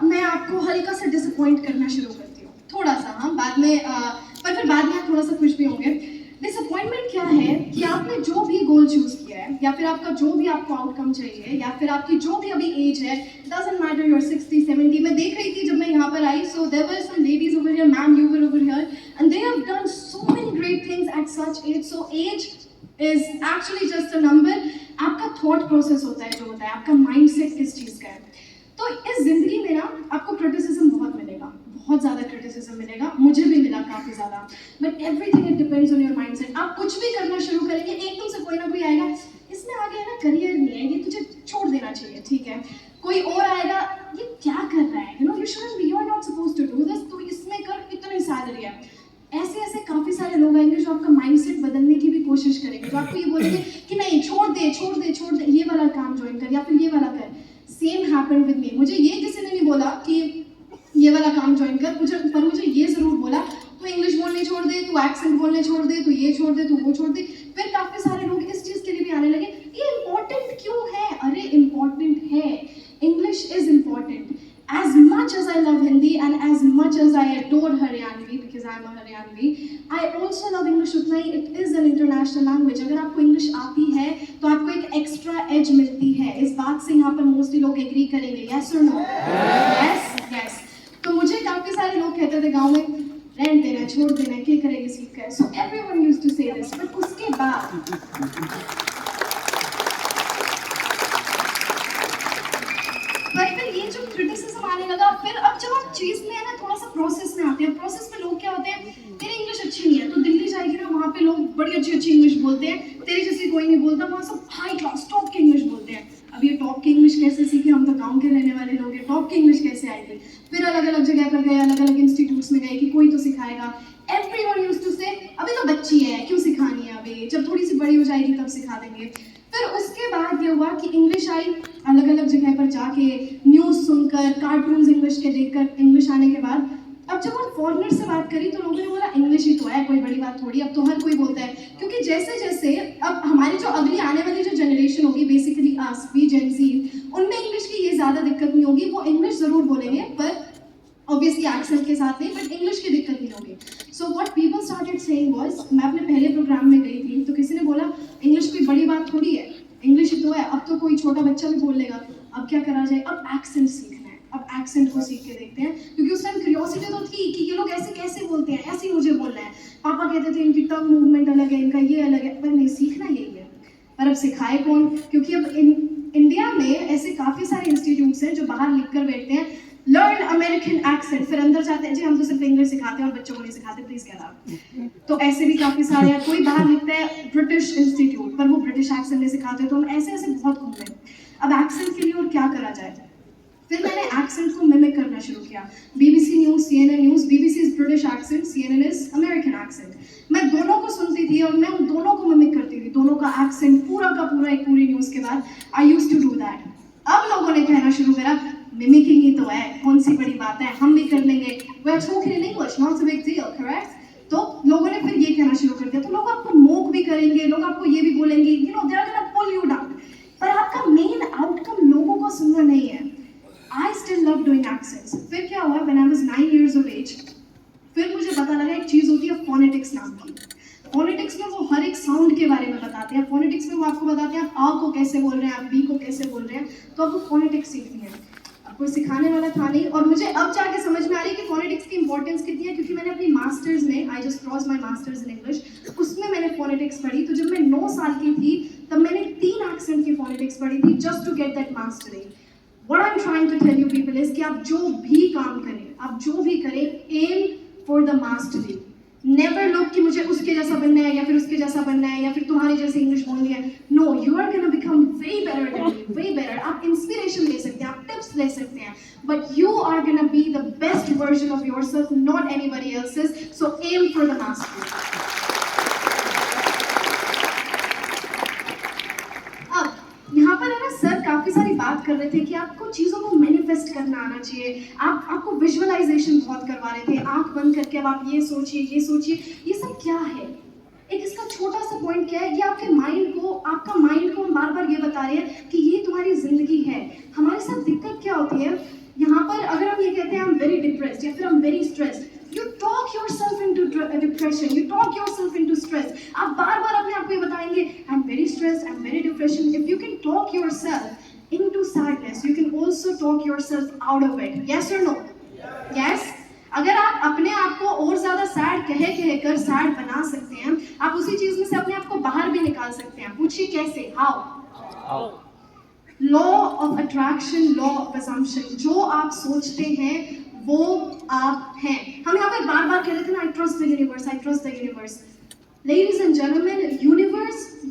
मैं आपको हल्का सा डिसअपॉइंट करना शुरू करती हूँ, थोड़ा सा, हाँ, बाद में पर फिर बाद में आप थोड़ा सा खुश भी होंगे। डिसअपॉइंटमेंट क्या है कि आपने जो भी गोल चूज किया है, या फिर आपका जो भी आपको आउटकम चाहिए, या फिर आपकी जो भी अभी एज है, डजंट मैटर योर 60 70। मैं देख रही थी जब मैं यहाँ पर आई, so there were some ladies over here, ma'am you were over here, and they have done so many great things at such age. So age is actually just a number. आपका थॉट प्रोसेस होता है जो होता है, आपका mindset किस चीज़ का है। तो इस जिंदगी में ना आपको क्रिटिसिज्म बहुत मिलेगा, बहुत ज़्यादा क्रिटिसिज्म मिलेगा, मुझे भी मिला काफ़ी ज़्यादा, but everything it depends on your mindset. आप कुछ भी करना शुरू करेंगे, एकदम से कोई ना कोई आएगा, इसमें आगे है ना करियर नहीं है, ये तुझे छोड़ देना चाहिए, ठीक है। कोई और आएगा, ये क्या कर रहा है, you know, you shouldn't be, you are not supposed to do this, तो इसमें कर, इतनी सैलरी है। ऐसे ऐसे काफ़ी सारे लोग आएंगे जो आपका माइंडसेट बदलने की भी कोशिश करेंगे, जो आपको ये बोलेंगे कि नहीं, छोड़ दे छोड़ दे छोड़ दे, ये वाला काम ज्वाइन कर या फिर ये वाला कर। Same happened with me. मुझे ये किसी ने नहीं बोला कि ये वाला काम ज्वाइन कर, मुझे ये जरूर बोला तू इंग्लिश बोलने छोड़ दे, तू एक्सेंट बोलने छोड़ दे, तू ये छोड़ दे, तू वो छोड़ दे। फिर काफी सारे लोग इस चीज के लिए भी आने लगे, ये इम्पोर्टेंट क्यों है? अरे इम्पोर्टेंट है, English is important. As much as I love Hindi and as much as I adore Haryanvi because I am a Haryanvi, I also love English उतना ही। It is an international language। अगर आपको English आती है तो आपको एक extra edge मिलती है। इस बात से यहाँ पर mostly लोग agree करेंगे, yes or no? Yes, yes। तो मुझे काफी सारे लोग कहते थे गाँव में, रहने देना, छोड़ देना, क्या करेंगे सीख कर। So everyone used to say this, but उसके बाद ये जो क्रिटिसिज्म आने लगा, फिर अब जब आप चीज में है ना थोड़ा सा प्रोसेस में आते हैं, प्रोसेस में लोग क्या होते हैं, तेरी इंग्लिश अच्छी नहीं है तो दिल्ली जाएगी ना, वहाँ पे लोग बड़ी अच्छी अच्छी इंग्लिश बोलते हैं, तेरे जैसे कोई नहीं बोलता, वहाँ सब हाई क्लास टॉप की इंग्लिश बोलते हैं। अब ये टॉप की इंग्लिश कैसे सीखे, हम तो गाँव के रहने वाले लोग हैं, टॉप की इंग्लिश कैसे आएगी? फिर अलग अलग जगह पर गए, अलग अलग इंस्टीट्यूट्स में गए कि कोई तो सिखाएगा। एवरीवन यूज्ड टू से अभी तो बच्ची है, क्यों सिखानी है, अभी जब थोड़ी सी बड़ी हो जाएगी तब सिखा देंगे। फिर उसके बाद ये हुआ कि इंग्लिश आई, अलग अलग जगह पर जाके न्यूज़ सुनकर, कार्टून्स इंग्लिश के देखकर, इंग्लिश आने के बाद अब जब हम फॉरेनर से बात करी तो लोगों ने बोला इंग्लिश ही तो है, कोई बड़ी बात थोड़ी, अब तो हर कोई बोलता है। क्योंकि जैसे जैसे अब हमारी जो अगली आने वाली जो जनरेशन होगी, बेसिकली अस, वी जेन ज़ी, उनमें इंग्लिश की ये ज़्यादा दिक्कत नहीं होगी, वो इंग्लिश ज़रूर बोलेंगे पर ऑब्वियसली एक्सेंट के साथ नहीं, बट इंग्लिश की दिक्कत नहीं होगी। So what people started saying was, मैं अपने पहले प्रोग्राम में गई थी तो किसी ने बोला इंग्लिश कोई बड़ी बात थोड़ी है, इंग्लिश ही तो है, अब तो कोई छोटा बच्चा भी बोल लेगा, अब क्या करा जाए, अब एक्सेंट सीखना है, अब एक्सेंट को सीख के देखते हैं। क्योंकि उस टाइम क्यूरियोसिटी तो थी कि ये लोग ऐसे कैसे बोलते हैं, ऐसे ही मुझे बोलना है। पापा कहते थे इनकी टंग मूवमेंट अलग है, इनका ये अलग है, पर नहीं, सीखना यही है। पर अब सिखाए कौन? क्योंकि अब इंडिया में ऐसे काफ़ी सारे इंस्टीट्यूट्स हैं जो बाहर लिख कर बैठते हैं लर्न अमेरिकन एक्सेंट, फिर अंदर जाते हैं जी हम तो सिर्फ इंग्लिश सिखाते हैं और बच्चों को नहीं सिखाते, प्लीज गेट आउट। तो ऐसे भी काफी सारे हैं। कोई बाहर लिखता है ब्रिटिश इंस्टीट्यूट पर वो ब्रिटिश एक्सेंट नहीं सिखाते, तो हम ऐसे ऐसे बहुत घूमते हैं। अब एक्सेंट के लिए और क्या करा जाए? फिर मैंने एक्सेंट को मिमिक करना शुरू किया। BBC news, CNN news, BBC is British accent, CNN is American accent. मैं दोनों को सुनती थी और मैं उन दोनों को मिमिक करती थी, दोनों का एक्सेंट पूरा का पूरा एक पूरी न्यूज़ के बाद। I used to do that. अब लोगों ने कहना शुरू करा मिमिकिंग ही तो है, कौन सी बड़ी बात है, हम भी कर लेंगे, we are talking in English, not a big deal, correct? तो लोगों ने फिर ये कहना शुरू कर दिया, तो लोग आपको मोक भी करेंगे, लोग आपको ये भी बोलेंगे, you know, they are gonna pull you down. पर आपका मेन आउटकम लोगों को सुनना नहीं है। I still love doing accents. फिर क्या हुआ, when I was 9 years of age, फिर मुझे पता लगा एक चीज़ होती है फोनेटिक्स नाम की। फोनेटिक्स में वो हर एक साउंड के बारे में बताते हैं। फोनेटिक्स में वो आपको बताते हैं आप आ को कैसे बोल रहे हैं, आप बी को कैसे बोल रहे हैं, तो अब वो फोनेटिक्स सीखती हैं। कोई सिखाने वाला था नहीं, और मुझे अब जाके समझ में आ रही है कि फोनेटिक्स की इंपॉर्टेंस कितनी है, क्योंकि मैंने अपनी मास्टर्स में, I just cross my masters in English, उसमें मैंने फोनेटिक्स पढ़ी। तो जब मैं 9 साल की थी तब मैंने 3 एक्सेंट की फोनेटिक्स पढ़ी थी, just to get that mastery. What I am trying to tell you people is कि आप जो भी काम करें, आप जो भी करें, aim for the mastery. Never look कि मुझे उसके जैसा बनना है या फिर उसके जैसा बनना है या फिर तुम्हारी जैसी इंग्लिश बोलनी है। No, you are gonna become way better than me, way better. आप इंस्पिरेशन ले सकते हैं, आप टिप्स ले सकते हैं, but you are gonna be the best version of yourself, not anybody else's. So aim for the mastery. अब यहाँ पर है ना, सर काफी सारी बात कर रहे थे कि आपको चीजों को मैनिफेस्ट करना आना चाहिए, आपको विजुअलाइजेशन बहुत करवा रहे थे, आंख बंद करके अब आप ये सोचिए, ये सब क्या है? एक इसका छोटा सा पॉइंट क्या है, ये आपके माइंड को, आपका माइंड को हम बार बार ये बता रहे हैं कि ये तुम्हारी जिंदगी है। हमारे साथ दिक्कत क्या होती है, यहाँ पर अगर हम ये कहते हैं आई एम वेरी डिप्रेस्ड या फिर I am very stressed, you talk yourself into depression, you talk yourself into stress. आप बार बार अपने आप को ये बताएंगे I'm very stressed, I'm very depression. If you can talk yourself into sadness, you can also talk yourself out of it. Yes or no? Yes. अगर आप अपने आप को और ज्यादा सैड कह कर सैड बना सकते हैं, आप उसी चीज में से अपने आप को बाहर भी निकाल सकते हैं. पूछिए कैसे? How? Law of attraction, law of assumption. जो आप सोचते हैं वो आप हैं. हम यहाँ पे बार बार कह रहे थे ना, I trust the universe, I trust the universe. Ladies and gentleman,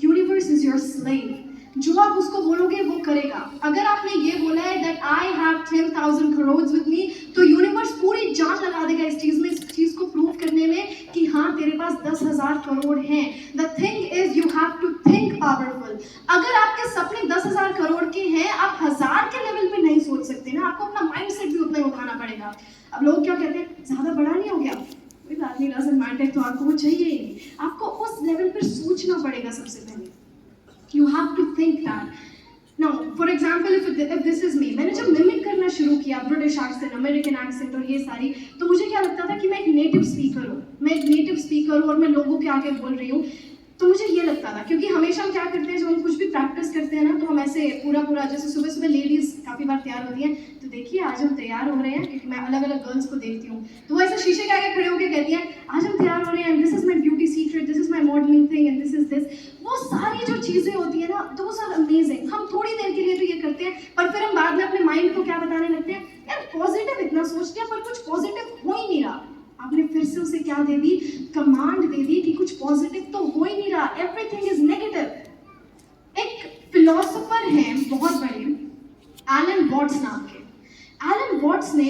universe is your slave. जो आप उसको बोलोगे वो करेगा. अगर आपने ये बोला है that I have 10,000 crore with me, तो यूनिवर्स पूरी जान लगा देगा इस चीज में, इस चीज को प्रूव करने में कि हाँ तेरे पास 10,000 करोड़ हैं. The thing is you have to think powerful. अगर आपके सपने 10,000 करोड़ के हैं, आप 1000 के लेवल पे नहीं सोच सकते ना, आपको अपना माइंडसेट भी उतना ही उठाना पड़ेगा. अब लोग क्या कहते हैं, ज्यादा बड़ा नहीं हो गया, कोई बात नहीं, डजंट मैटर, तो आपको वो चाहिए ही नहीं. आपको उस लेवल पर सोचना पड़ेगा सबसे पहले. You have to think that. Now, for example, if this is me, मैंने जब मिमिक करना शुरू किया, ब्रिटिश एक्सेंट, अमेरिकन एक्सेंट और ये सारी, तो मुझे क्या लगता था कि मैं एक नेटिव स्पीकर हूँ, मैं एक नेटिव स्पीकर हूँ और मैं लोगों के आगे बोल रही हूँ. तो मुझे ये लगता था, क्योंकि हमेशा हम क्या करते हैं, जब हम कुछ भी प्रैक्टिस करते हैं ना, तो हम ऐसे पूरा जैसे सुबह सुबह लेडीज काफ़ी बार तैयार होती हैं, तो देखिए आज हम तैयार हो रहे हैं, क्योंकि मैं अलग अलग गर्ल्स को देखती हूँ, तो वो ऐसे शीशे के आगे खड़े होकर कहती हैं आज हम तैयार हो रहे हैं, this is my beauty secret, this is my modelling thing and this is this. वो सारी जो चीज़ें होती है ना, दोस आर अमेजिंग. हम थोड़ी देर के लिए तो ये करते हैं, पर फिर हम बाद में अपने माइंड को क्या बताने लगते हैं, यार पॉजिटिव इतना सोचते हैं पर कुछ पॉजिटिव हो ही नहीं रहा. आपने फिर से उसे क्या दे दी, कमांड दे दी कि कुछ पॉजिटिव तो हो ही नहीं रहा, एवरीथिंग इज नेगेटिव. एक फिलोसोफर हैं बहुत बड़े, एलन वॉट्स नाम के. एलन वॉट्स ने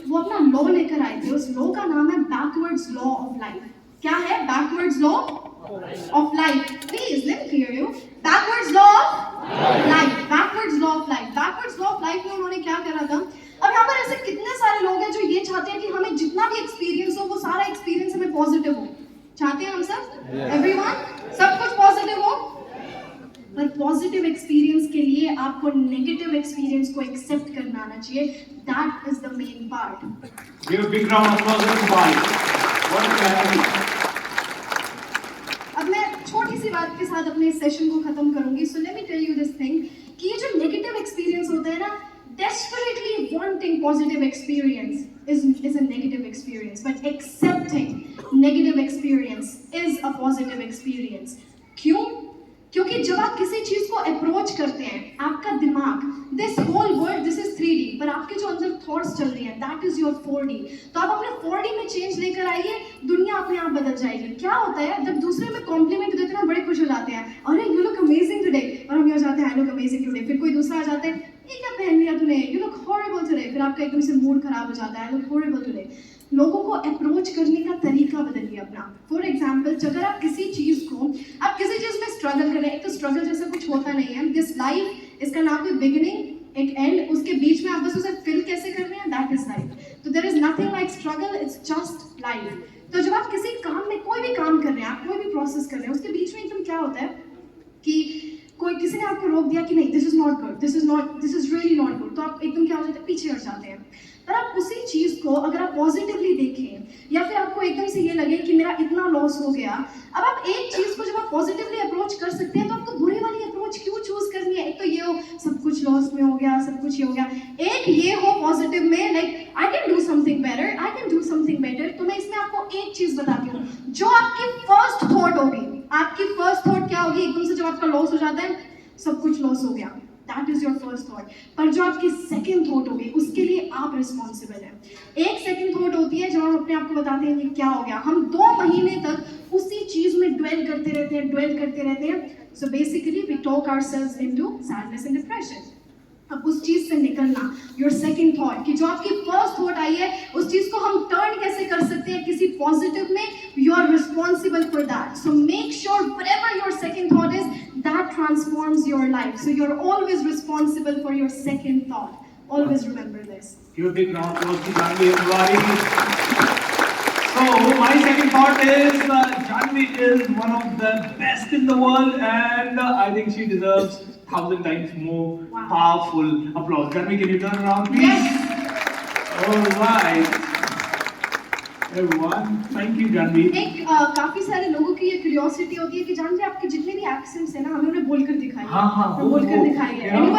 वो अपना लॉ लेकर आए थे. उस लॉ का नाम है बैकवर्ड्स लॉ ऑफ लाइफ. क्या है? Backwards law of life. Please let me here you. Backwards law of life. Backwards law of life. Backwards law of life में उन्होंने क्या करा था. अब यहाँ पर ऐसे कितने सारे लोग हैं जो ये चाहते हैं कि हमें जितना भी एक्सपीरियंस हो, वो सारा एक्सपीरियंस हमें पॉजिटिव हो. चाहते हैं हम सब? एवरीवन, सब कुछ पॉजिटिव हो. पर पॉजिटिव एक्सपीरियंस के लिए आपको नेगेटिव एक्सपीरियंस को एक्सेप्ट करना आना चाहिए. That is the main part. Give a big round of applause to Mike. What a clarity. अब मैं छोटी सी बात के साथ अपने सेशन को खत्म करूंगी. So let me tell you this thing कि ये जो नेगेटिव एक्सपीरियंस होता है ना, desperately wanting positive experience is a negative experience, but accepting negative experience is a positive experience. क्यों? क्योंकि जब आप किसी चीज को अप्रोच करते हैं, आपका दिमाग, this whole world, this is 3D, पर आपके जो अंदर थॉट्स चल रही हैं, दैट इज योर 4D. तो आप अपने 4D में चेंज लेकर आइए, दुनिया अपने आप बदल जाएगी. क्या होता है, जब दूसरे में कॉम्प्लीमेंट देते हैं ना, बड़े खुश हो जाते हैं, अरे यू लुक अमेजिंग टुडे, और हम ये हो जाते हैं आई लुक अमेजिंग टुडे. फिर कोई दूसरा आ जाता है, ये क्या पहन लिया तूने, यू लुक हॉरिबल टुडे. फिर आपका एकदम से मूड खराब हो जाता है, आई लुक हॉरिबल टुडे. लोगों को अप्रोच करने का तरीका बदलिए अपना. फॉर एग्जाम्पल, अगर आप किसी चीज में स्ट्रगल कर रहे हैं, एक तो स्ट्रगल जैसा कुछ होता नहीं है. दिस लाइफ, इसका नाम है बिगिनिंग, एक एंड, उसके बीच में आप बस उसे फिल कैसे कर रहे हैं, दैट इज लाइफ. तो there is nothing like struggle, it's just life. तो जब आप किसी काम में कोई भी काम कर रहे हैं, आप कोई भी प्रोसेस कर रहे हैं, उसके बीच में एकदम क्या होता है कि किसी ने आपको रोक दिया कि नहीं, this is not good, this is really not good, तो आप एकदम क्या हो जाते हैं, पीछे हट जाते हैं. पर आप उसी चीज को अगर आप पॉजिटिवली देखें, या फिर आपको एकदम से ये लगे कि मेरा इतना लॉस हो गया, अब आप एक चीज को जब आप पॉजिटिवली अप्रोच कर सकते हैं, तो आपको बुरे वाली अप्रोच क्यों चूज करनी है. एक तो ये हो सब कुछ लॉस में हो गया, सब कुछ ये हो गया. एक ये हो पॉजिटिव में, like I can do something better, I can do something better. तो मैं इसमें आपको एक चीज बताती हूँ, जो आपकी फर्स्ट थॉट होगी, आपकी फर्स्ट थॉट क्या होगी, एकदम से जब आपका लॉस हो जाता है, सब कुछ लॉस हो गया, that is your first thought. पर जो आपकी सेकंड थॉट होगी, उसके लिए आप रिस्पॉन्सिबल हैं. एक सेकंड थॉट होती है जब हम अपने आप को बताते हैं कि क्या हो गया. हम 2 महीने तक उसी चीज में ड्वेल करते रहते हैं. So basically we talk ourselves into sadness and depression. अब उस चीज से निकलना, योर सेकंड थॉट, कि जो आपकी फर्स्ट थॉट आई है, उस चीज को हम टर्न कैसे कर सकते हैं किसी पॉजिटिव में, you are responsible for that. So make sure whatever your second thought is, that transforms your life. So you're always responsible for your second thought. Always remember this. Give a big round of applause to Janvi, everybody. So my second thought is Janvi is one of the best in the world, and I think she deserves 1,000 times more powerful applause. Janvi, can you turn around, please? Yes. All right. Everyone, thank you, Janvi. एक काफी सारे लोगों की ये curiosity होती है कि जानवी आपके जितने भी एक्सेंट्स है ना हमें उन्हें बोलकर दिखाइए हाँ, हाँ, बोलकर वो, दिखाइए you know, Anyone?